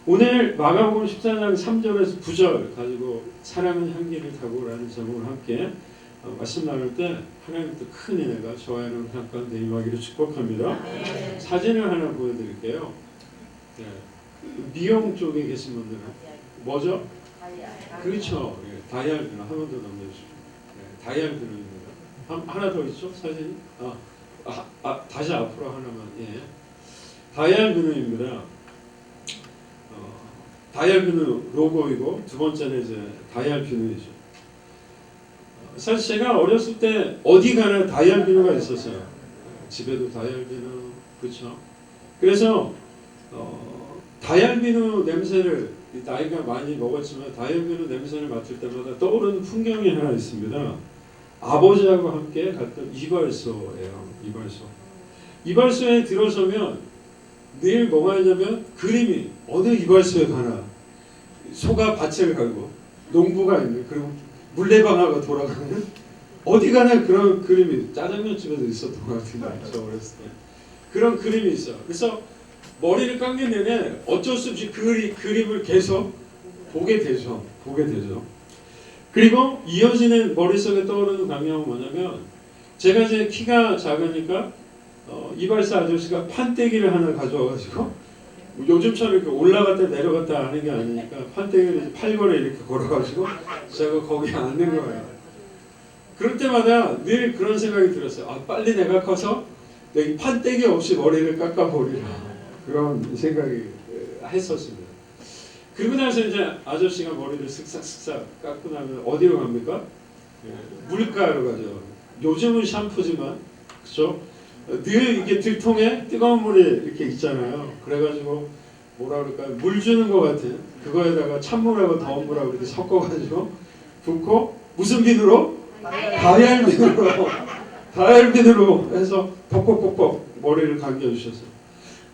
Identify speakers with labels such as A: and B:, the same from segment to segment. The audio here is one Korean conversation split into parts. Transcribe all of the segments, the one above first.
A: 오늘 마가복음 14장 3절에서 9절 가지고 사랑은 향기를 타고라는 제목을 함께 말씀 나눌 때 하나님부터 큰 은혜가 저와 여러분 가운데 임하기를 축복합니다. 네. 사진을 하나 보여드릴게요. 네. 미용 쪽에 계신 분들은 뭐죠? 그렇죠. 네. 다이알 비누 한 번 더 넘겨주시죠. 네. 다이알 비누입니다. 하나 더 있죠? 사진이? 다시 앞으로 하나만. 예. 다이알 비누입니다. 다이알 비누 로고이고 두 번째는 이제 다이알 비누이죠. 사실 제가 어렸을 때 어디 가나 다이알 비누가 있었어요. 집에도 다이알 비누, 그렇죠. 그래서 다이알 비누 냄새를 나이가 많이 먹었지만 다이알 비누 냄새를 맡을 때마다 떠오르는 풍경이 하나 있습니다. 아버지하고 함께 갔던 이발소예요. 이발소에 들어서면 늘 뭐가 있냐면 그림이 어느 이발소에 가나 소가 밭을 갈고 농부가 있는, 그리고 물레방아가 돌아가는, 어디 가나 그런 그림이 짜장면집에도 있었던 것 같은데 저 어렸을 때 그런 그림이 있어. 그래서 머리를 감긴 내내 어쩔 수 없이 그림을 계속 보게 되죠. 그리고 이어지는 머릿속에 떠오르는 감명은 뭐냐면, 제가 이제 키가 작으니까 이발사 아저씨가 판때기를 하나 가져와가지고, 요즘처럼 이렇게 올라갔다 내려갔다 하는 게 아니니까 판때기를 팔걸이 이렇게 걸어가지고 제가 거기 앉는 거예요. 그럴 때마다 늘 그런 생각이 들었어요. 빨리 내가 커서 내 판때기 없이 머리를 깎아버리라, 그런 생각이 했었습니다. 그리고 나서 이제 아저씨가 머리를 쓱싹쓱싹 깎고 나면 어디로 갑니까? 물가로 가죠. 요즘은 샴푸지만, 그렇죠? 늘 이게 들통에 뜨거운 물이 이렇게 있잖아요. 그래가지고 뭐라 그럴까요? 물 주는 것 같은 그거에다가 찬물하고 더운 물하고 이렇게 섞어가지고 붓고, 무슨 비누로? 다이알 비누로 해서 벅벅벅벅 머리를 감겨주셨어요.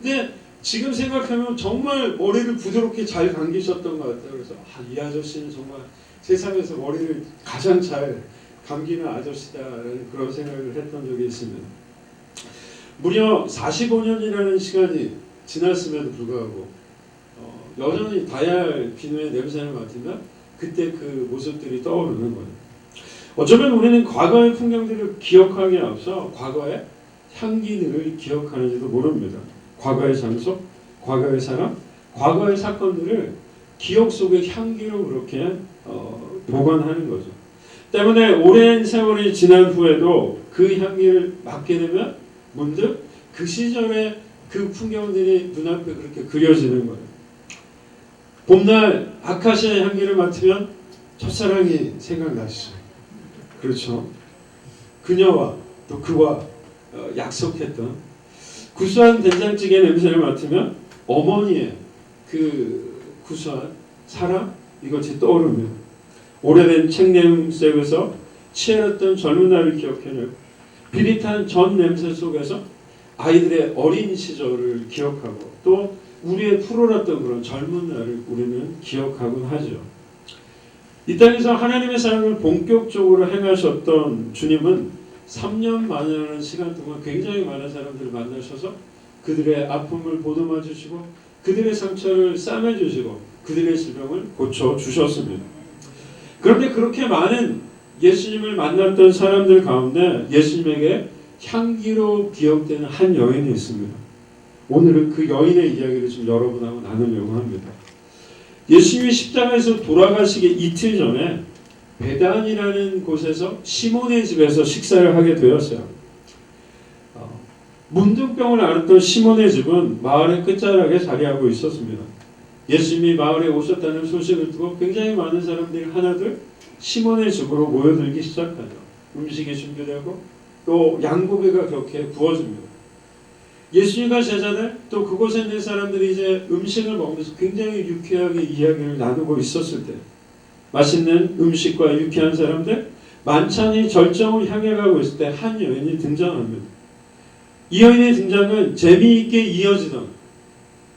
A: 근데 지금 생각하면 정말 머리를 부드럽게 잘 감기셨던 것 같아요. 그래서 이 아저씨는 정말 세상에서 머리를 가장 잘 감기는 아저씨다라는 그런 생각을 했던 적이 있습니다. 무려 45년이라는 시간이 지났음에도 불구하고 여전히 다이알 비누의 냄새를 맡으면 그때 그 모습들이 떠오르는 거예요. 어쩌면 우리는 과거의 풍경들을 기억하기에 앞서 과거의 향기들을 기억하는지도 모릅니다. 과거의 장소, 과거의 사람, 과거의 사건들을 기억 속의 향기로 그렇게 보관하는 거죠. 때문에 오랜 세월이 지난 후에도 그 향기를 맡게 되면 문득 그 시절의 그 풍경들이 눈앞에 그렇게 그려지는 거예요. 봄날 아카시아의 향기를 맡으면 첫사랑이 생각나시죠. 그렇죠. 그녀와 또 그와 약속했던 구수한 된장찌개 냄새를 맡으면 어머니의 그 구수한 사랑, 이것이 떠오르며 오래된 책냄새에서 치열했던 젊은 날을 기억해내고 비릿한 전 냄새 속에서 아이들의 어린 시절을 기억하고 또 우리의 푸르렀던 그런 젊은 날을 우리는 기억하곤 하죠. 이 땅에서 하나님의 사랑을 본격적으로 행하셨던 주님은 3년 만이라는 시간 동안 굉장히 많은 사람들을 만나셔서 그들의 아픔을 보듬어 주시고 그들의 상처를 싸매 주시고 그들의 질병을 고쳐 주셨습니다. 그런데 그렇게 많은 예수님을 만났던 사람들 가운데 예수님에게 향기로 기억되는 한 여인이 있습니다. 오늘은 그 여인의 이야기를 좀 여러분하고 나누려고 합니다. 예수님이 십자가에서 돌아가시기 이틀 전에 베단이라는 곳에서 시몬의 집에서 식사를 하게 되었어요. 문둥병을 앓았던 시몬의 집은 마을의 끝자락에 자리하고 있었습니다. 예수님이 마을에 오셨다는 소식을 듣고 굉장히 많은 사람들이 하나둘 시몬의 집으로 모여들기 시작하죠. 음식이 준비되고 또 양고기가 그렇게 구워집니다. 예수님과 제자들 또 그곳에 있는 사람들이 이제 음식을 먹으면서 굉장히 유쾌하게 이야기를 나누고 있었을 때 맛있는 음식과 유쾌한 사람들, 만찬이 절정을 향해 가고 있을 때 한 여인이 등장합니다. 이 여인의 등장은 재미있게 이어지던,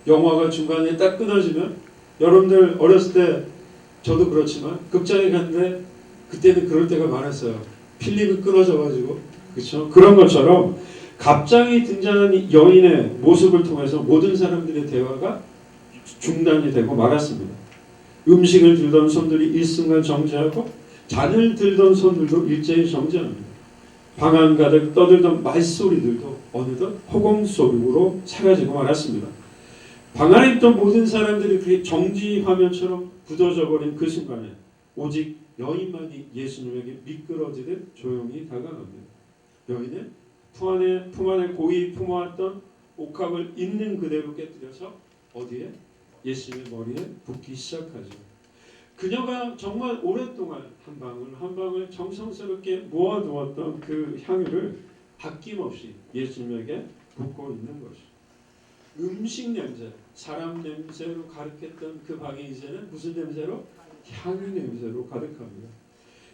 A: 영화가 중간에 딱 끊어지면 여러분들 어렸을 때 저도 그렇지만 극장에 갔는데 그때는 그럴 때가 많았어요. 필름이 끊어져가지고, 그렇죠? 그런 것처럼 갑자기 등장한 여인의 모습을 통해서 모든 사람들의 대화가 중단이 되고 말았습니다. 음식을 들던 손들이 일순간 정지하고 잔을 들던 손들도 일제히 정지합니다. 방 안 가득 떠들던 말소리들도 어느덧 허공 속으로 사라지고 말았습니다. 방 안에 있던 모든 사람들이 그 정지 화면처럼 굳어져 버린 그 순간에 오직 여인만이 예수님에게 미끄러지듯 조용히 다가갑니다. 여인은 품 안에 고이 품어왔던 옥합을 있는 그대로 깨뜨려서 어디에? 예수님의 머리에 붓기 시작하죠. 그녀가 정말 오랫동안 한 방울 한 방울 정성스럽게 모아두었던 그 향유를 아낌없이 예수님에게 붓고 있는 것이죠. 음식 냄새, 사람 냄새로 가득했던 그 방이 이제는 무슨 냄새로? 향유 냄새로 가득합니다.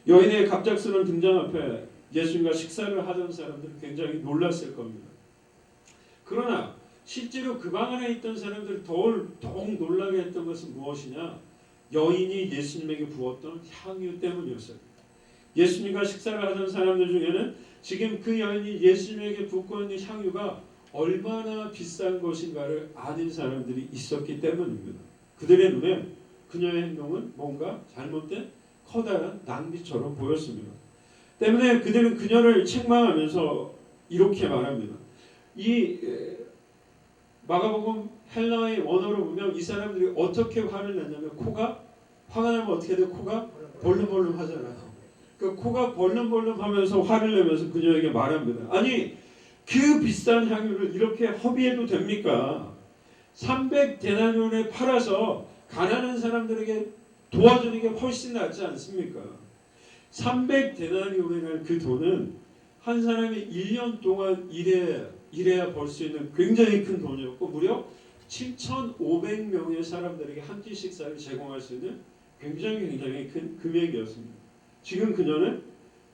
A: 여인의 갑작스러운 등장 앞에 예수님과 식사를 하던 사람들은 굉장히 놀랐을 겁니다. 그러나 실제로 그 방 안에 있던 사람들을 더욱 놀라게 했던 것은 무엇이냐? 여인이 예수님에게 부었던 향유 때문이었어요. 예수님과 식사를 하던 사람들 중에는 지금 그 여인이 예수님에게 붓고 있는 향유가 얼마나 비싼 것인가를 아는 사람들이 있었기 때문입니다. 그들의 눈에 그녀의 행동은 뭔가 잘못된 커다란 낭비처럼 보였습니다. 때문에 그들은 그녀를 책망하면서 이렇게 말합니다. 이 마가복음 헬라의 원어로 보면 이 사람들이 어떻게 화를 냈냐면 화가 나면 어떻게 돼? 코가 벌름벌름 하잖아요. 그 코가 벌름벌름하면서 화를 내면서 그녀에게 말합니다. 아니 그 비싼 향유를 이렇게 허비해도 됩니까? 300데나리온에 팔아서 가난한 사람들에게 도와주는 게 훨씬 낫지 않습니까? 300데나리온이라는 그 돈은 한 사람이 1년 동안 일해야 벌 수 있는 굉장히 큰 돈이었고 무려 7,500명의 사람들에게 한 끼 식사를 제공할 수 있는 굉장히 큰 금액이었습니다. 지금 그녀는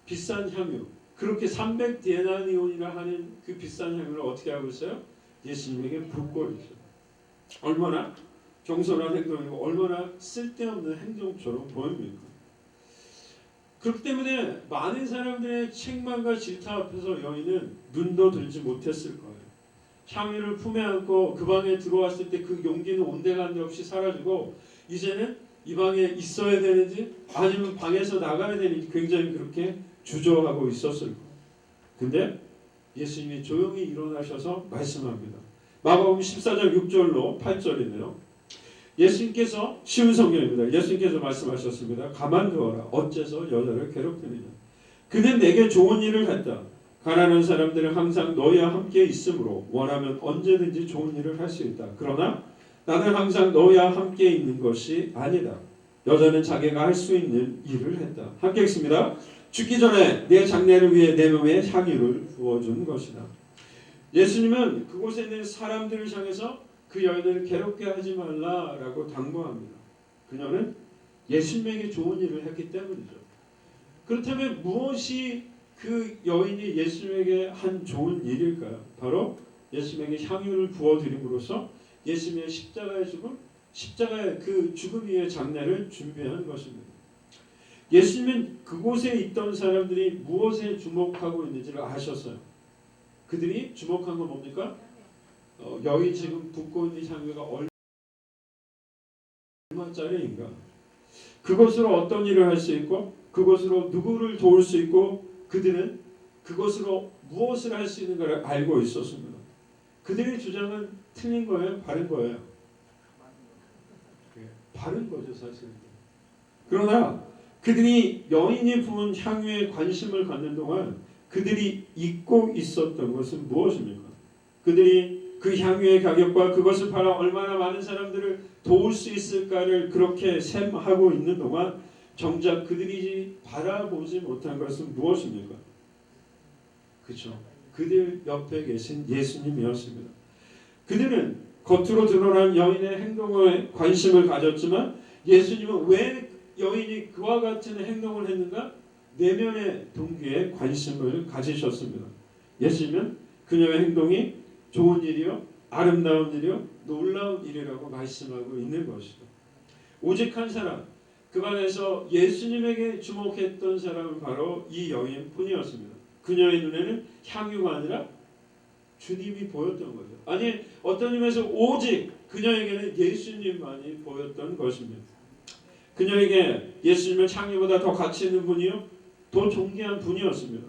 A: 비싼 향유, 그렇게 300데나리온이라 하는 그 비싼 향유를 어떻게 하고 있어요? 예수님에게 붓고 있어요. 얼마나 경솔한 행동이고 얼마나 쓸데없는 행동처럼 보입니까? 그렇기 때문에 많은 사람들의 책망과 질타 앞에서 여인은 눈도 들지 못했을 거예요. 향유를 품에 안고 그 방에 들어왔을 때 그 용기는 온데간데 없이 사라지고 이제는 이 방에 있어야 되는지 아니면 방에서 나가야 되는지 굉장히 그렇게 주저하고 있었을 거예요. 근데 예수님이 조용히 일어나셔서 말씀합니다. 마가복음 14장 6절로 8절이네요. 예수님께서 쉬운 성경입니다. 예수님께서 말씀하셨습니다. 가만두어라. 어째서 여자를 괴롭히느냐. 그는 내게 좋은 일을 했다. 가난한 사람들은 항상 너희와 함께 있으므로 원하면 언제든지 좋은 일을 할 수 있다. 그러나 나는 항상 너희와 함께 있는 것이 아니다. 여자는 자기가 할 수 있는 일을 했다. 함께 읽습니다. 죽기 전에 내 장례를 위해 내 몸에 향유를 부어준 것이다. 예수님은 그곳에 있는 사람들을 향해서 그 여인을 괴롭게 하지 말라라고 당부합니다. 그녀는 예수님에게 좋은 일을 했기 때문이죠. 그렇다면 무엇이 그 여인이 예수님에게 한 좋은 일일까요? 바로 예수님에게 향유를 부어드림으로써 예수님의 십자가의 죽음, 십자가의 그 죽음 위의 장례를 준비한 것입니다. 예수님은 그곳에 있던 사람들이 무엇에 주목하고 있는지를 아셨어요. 그들이 주목한 건 뭡니까? 여기 지금 붓고 있는 향유가 얼마짜리인가? 그것으로 어떤 일을 할 수 있고 그것으로 누구를 도울 수 있고 그들은 그것으로 무엇을 할 수 있는가를 알고 있었습니다. 그들의 주장은 틀린 거예요? 바른 거예요? 바른 거죠 사실. 그러나 그들이 여인이 부은 향유에 관심을 갖는 동안 그들이 잊고 있었던 것은 무엇입니까? 그들이 그 향유의 가격과 그것을 팔아 얼마나 많은 사람들을 도울 수 있을까를 그렇게 셈하고 있는 동안 정작 그들이 바라보지 못한 것은 무엇입니까? 그렇죠. 그들 옆에 계신 예수님이었습니다. 그들은 겉으로 드러난 여인의 행동에 관심을 가졌지만 예수님은 왜 여인이 그와 같은 행동을 했는가? 내면의 동기에 관심을 가지셨습니다. 예수님은 그녀의 행동이 좋은 일이요, 아름다운 일이요, 놀라운 일이라고 말씀하고 있는 것이죠. 오직 한 사람, 그 방에서 예수님에게 주목했던 사람은 바로 이 여인뿐이었습니다. 그녀의 눈에는 향유가 아니라 주님이 보였던 거죠. 아니 어떤 의미에서 오직 그녀에게는 예수님만이 보였던 것입니다. 그녀에게 예수님은 창녀보다 더 가치 있는 분이요, 더 존귀한 분이었습니다.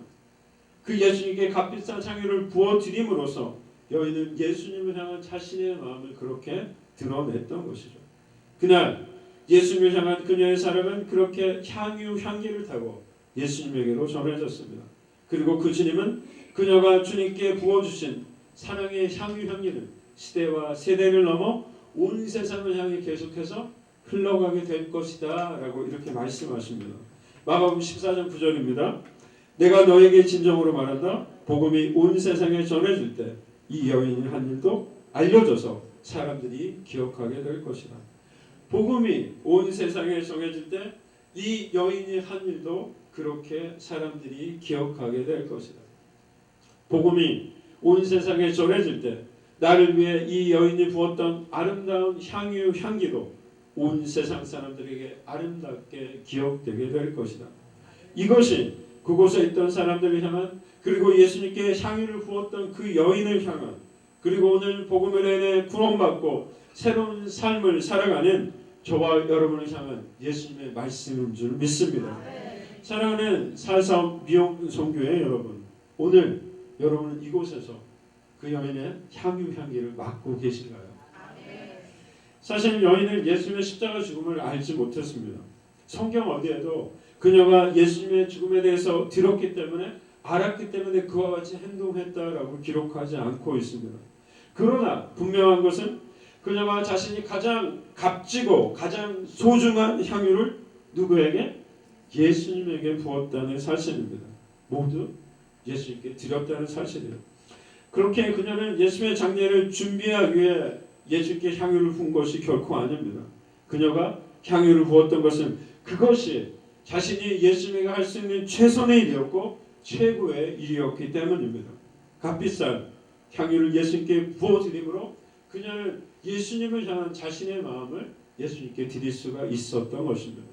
A: 그 예수님께 값비싼 창녀를 부어드림으로써 여인은 예수님을 향한 자신의 마음을 그렇게 드러냈던 것이죠. 그날 예수님을 향한 그녀의 사랑은 그렇게 향기를 타고 예수님에게로 전해졌습니다. 그리고 그 주님은 그녀가 주님께 부어주신 사랑의 향기는 시대와 세대를 넘어 온 세상을 향해 계속해서 흘러가게 될 것이다 라고 이렇게 말씀하십니다. 마가복음 14장 9절입니다. 내가 너에게 진정으로 말한다. 복음이 온 세상에 전해질 때 이 여인이 한 일도 알려져서 사람들이 기억하게 될 것이다. 복음이 온 세상에 전해질 때 이 여인이 한 일도 그렇게 사람들이 기억하게 될 것이다. 복음이 온 세상에 전해질 때 나를 위해 이 여인이 부었던 아름다운 향기도 온 세상 사람들에게 아름답게 기억되게 될 것이다. 이것이 그곳에 있던 사람들을 향한, 그리고 예수님께 향유를 부었던 그 여인을 향한, 그리고 오늘 복음을 인해 구원받고 새로운 삶을 살아가는 저와 여러분을 향한 예수님의 말씀인 줄 믿습니다. 사랑하는 사사업 미용성교회 여러분, 오늘 여러분은 이곳에서 그 여인의 향기를 맡고 계신가요? 사실 여인은 예수님의 십자가 죽음을 알지 못했습니다. 성경 어디에도 그녀가 예수님의 죽음에 대해서 들었기 때문에, 알았기 때문에 그와 같이 행동했다라고 기록하지 않고 있습니다. 그러나 분명한 것은 그녀가 자신이 가장 값지고 가장 소중한 향유를 누구에게? 예수님에게 부었다는 사실입니다. 모두 예수님께 드렸다는 사실이에요. 그렇게 그녀는 예수님의 장례를 준비하기 위해 예수님께 향유를 부은 것이 결코 아닙니다. 그녀가 향유를 부었던 것은 그것이 자신이 예수님에게 할 수 있는 최선의 일이었고 최고의 일이었기 때문입니다. 값비싼 향유를 예수님께 부어드림으로 그녀는 예수님을 향한 자신의 마음을 예수님께 드릴 수가 있었던 것입니다.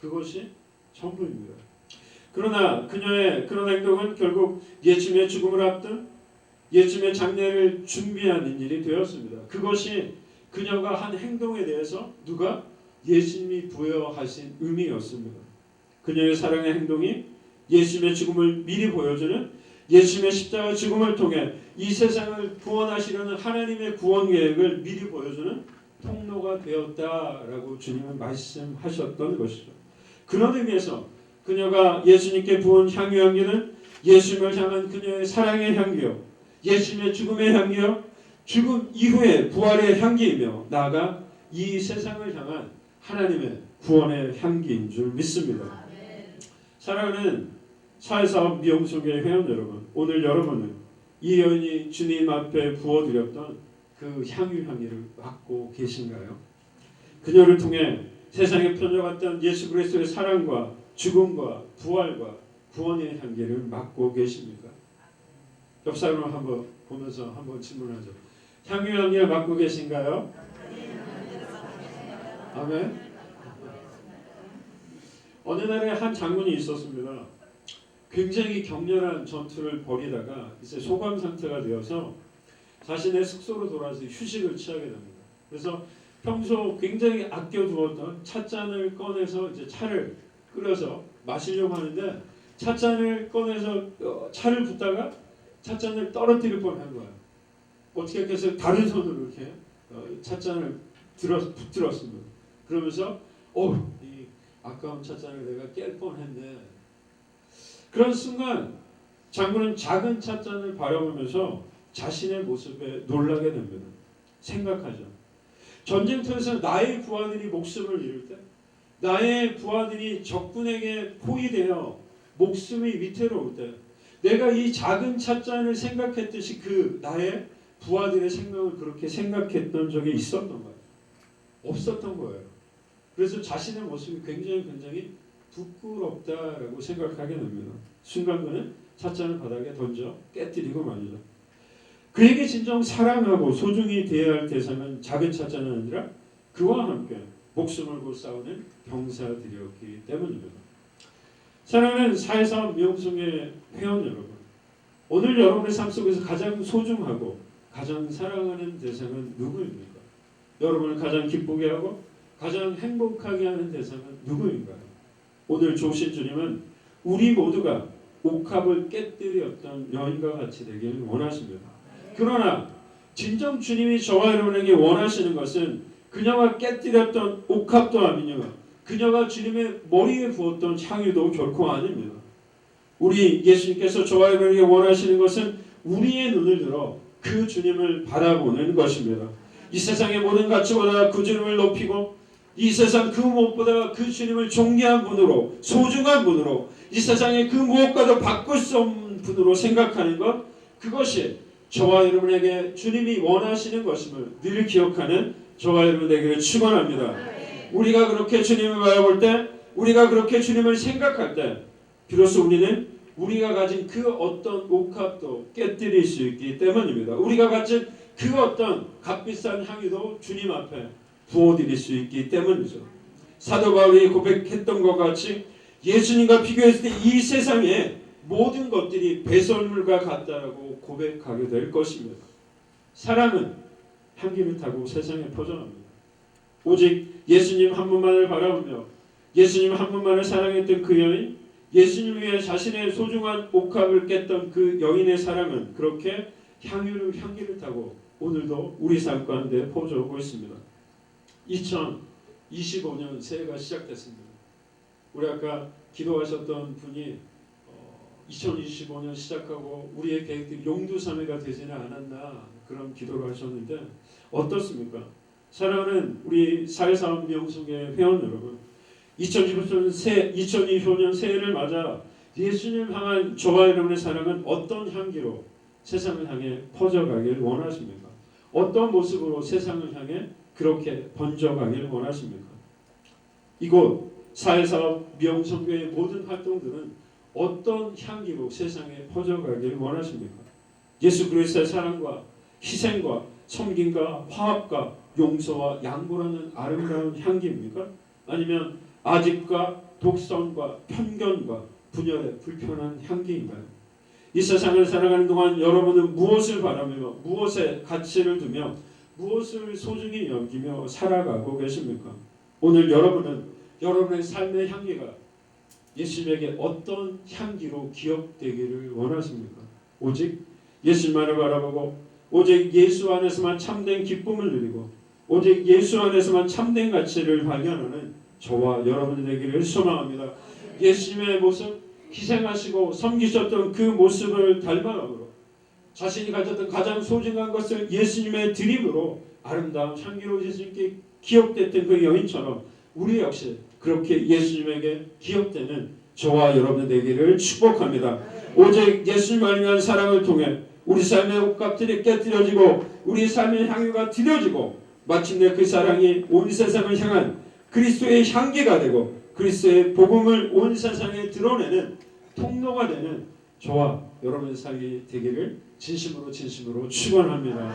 A: 그것이 전부입니다. 그러나 그녀의 그런 행동은 결국 예수님의 죽음을 앞둔 예수님의 장례를 준비하는 일이 되었습니다. 그것이 그녀가 한 행동에 대해서 누가? 예수님이 부여하신 의미였습니다. 그녀의 사랑의 행동이 예수님의 죽음을 미리 보여주는, 예수님의 십자가 죽음을 통해 이 세상을 구원하시려는 하나님의 구원 계획을 미리 보여주는 통로가 되었다라고 주님은 말씀하셨던 것이죠. 그런 의미에서 그녀가 예수님께 부은 향기는 예수님을 향한 그녀의 사랑의 향기요, 예수님의 죽음의 향기요, 죽음 이후의 부활의 향기이며 나아가 이 세상을 향한 하나님의 구원의 향기인 줄 믿습니다. 사랑하는 사회사업 미용소교회 회원 여러분, 오늘 여러분은 이 여인이 주님 앞에 부어드렸던 그 향기를 맡고 계신가요? 그녀를 통해 세상에 펴져갔던 예수 그리스도의 사랑과 죽음과 부활과 구원의 향기를 맡고 계십니까? 옆 사람을 한번 보면서 한번 질문하죠. 향기를 맡고 계신가요? 아멘. 어느 날에 한 장군이 있었습니다. 굉장히 격렬한 전투를 벌이다가 이제 소강 상태가 되어서 자신의 숙소로 돌아와서 휴식을 취하게 됩니다. 그래서 평소 굉장히 아껴두었던 찻잔을 꺼내서 이제 차를 끓여서 마시려고 하는데 찻잔을 꺼내서 차를 붓다가 찻잔을 떨어뜨릴 뻔한 거예요. 어떻게 해서 다른 손으로 이렇게 찻잔을 붙들었습니다. 그러면서 이 아까운 찻잔을 내가 깰 뻔했네. 그런 순간 장군은 작은 찻잔을 바라보면서 자신의 모습에 놀라게 됩니다. 생각하죠. 전쟁터에서 나의 부하들이 목숨을 잃을 때, 나의 부하들이 적군에게 포위되어 목숨이 위태로울 때, 내가 이 작은 찻잔을 생각했듯이 그 나의 부하들의 생명을 그렇게 생각했던 적이 있었던 거예요. 없었던 거예요. 그래서 자신의 모습이 굉장히 부끄럽다라고 생각하게 됩니다. 순간 그는 찻잔을 바닥에 던져 깨뜨리고 말이죠. 그에게 진정 사랑하고 소중히 대해야 할 대상은 작은 찻잔이 아니라 그와 함께 목숨을 걸고 싸우는 병사들이었기 때문입니다. 사랑하는 사회사업 미용소의 회원 여러분, 오늘 여러분의 삶 속에서 가장 소중하고 가장 사랑하는 대상은 누구입니까? 여러분을 가장 기쁘게 하고 가장 행복하게 하는 대상은 누구인가요? 오늘 조신 주님은 우리 모두가 옥합을 깨뜨렸던 여인과 같이 되기를 원하십니다. 그러나 진정 주님이 저와 여러분에게 원하시는 것은 그녀가 깨뜨렸던 옥합도 아니며 그녀가 주님의 머리에 부었던 향유도 결코 아닙니다. 우리 예수님께서 저와 여러분에게 원하시는 것은 우리의 눈을 들어 그 주님을 바라보는 것입니다. 이 세상의 모든 가치보다 그 주님을 높이고 이 세상 그 무엇보다 그 주님을 존귀한 분으로 소중한 분으로 이 세상의 그 무엇과도 바꿀 수 없는 분으로 생각하는 것, 그것이 저와 여러분에게 주님이 원하시는 것임을 늘 기억하는 저와 여러분에게 축원합니다. 우리가 그렇게 주님을 바라볼 때, 우리가 그렇게 주님을 생각할 때 비로소 우리는 우리가 가진 그 어떤 옥합도 깨뜨릴 수 있기 때문입니다. 우리가 가진 그 어떤 값비싼 향유도 주님 앞에 부어드릴 수 있기 때문이죠. 사도 바울이 고백했던 것 같이 예수님과 비교했을 때 이 세상의 모든 것들이 배설물과 같다라고 고백하게 될 것입니다. 사랑은 향기를 타고 세상에 퍼져갑니다. 오직 예수님 한 분만을 바라보며 예수님 한 분만을 사랑했던 그 여인, 예수님 위해 자신의 소중한 옥합을 깼던 그 여인의 사랑은 그렇게 향기를 타고 오늘도 우리 삶 가운데 퍼져오고 있습니다. 2025년 새해가 시작됐습니다. 우리 아까 기도하셨던 분이 2025년 시작하고 우리의 계획들이 용두삼회가 되지는 않았나 그런 기도를 하셨는데 어떻습니까? 사랑하는 우리 사회사업 명성의 회원 여러분, 2025년 새해를 맞아 예수님 향한 저와 여러분의 사랑은 어떤 향기로 세상을 향해 퍼져가길 원하십니까? 어떤 모습으로 세상을 향해 그렇게 번져가길 원하십니까? 이곳 사회사업 명성교회의 모든 활동들은 어떤 향기로 세상에 퍼져가길 원하십니까? 예수 그리스도의 사랑과 희생과 섬김과 화합과 용서와 양보라는 아름다운 향기입니까? 아니면 아집과 독선과 편견과 분열의 불편한 향기인가요? 이 세상을 살아가는 동안 여러분은 무엇을 바라며 무엇에 가치를 두며 무엇을 소중히 여기며 살아가고 계십니까? 오늘 여러분은 여러분의 삶의 향기가 예수님에게 어떤 향기로 기억되기를 원하십니까? 오직 예수님만을 바라보고 오직 예수 안에서만 참된 기쁨을 누리고 오직 예수 안에서만 참된 가치를 발견하는 저와 여러분이 되기를 소망합니다. 예수님의 모습, 희생하시고 섬기셨던 그 모습을 닮아감으로 자신이 가졌던 가장 소중한 것을 예수님의 드림으로 아름다운 향기로 예수님께 기억됐던 그 여인처럼 우리 역시 그렇게 예수님에게 기억되는 저와 여러분 되기를 축복합니다. 오직 예수님을 위한 사랑을 통해 우리 삶의 옥합들이 깨뜨려지고 우리 삶의 향유가 드려지고 마침내 그 사랑이 온 세상을 향한 그리스도의 향기가 되고 그리스도의 복음을 온 세상에 드러내는 통로가 되는 저와 여러분의 삶이 되기를 진심으로 축원합니다.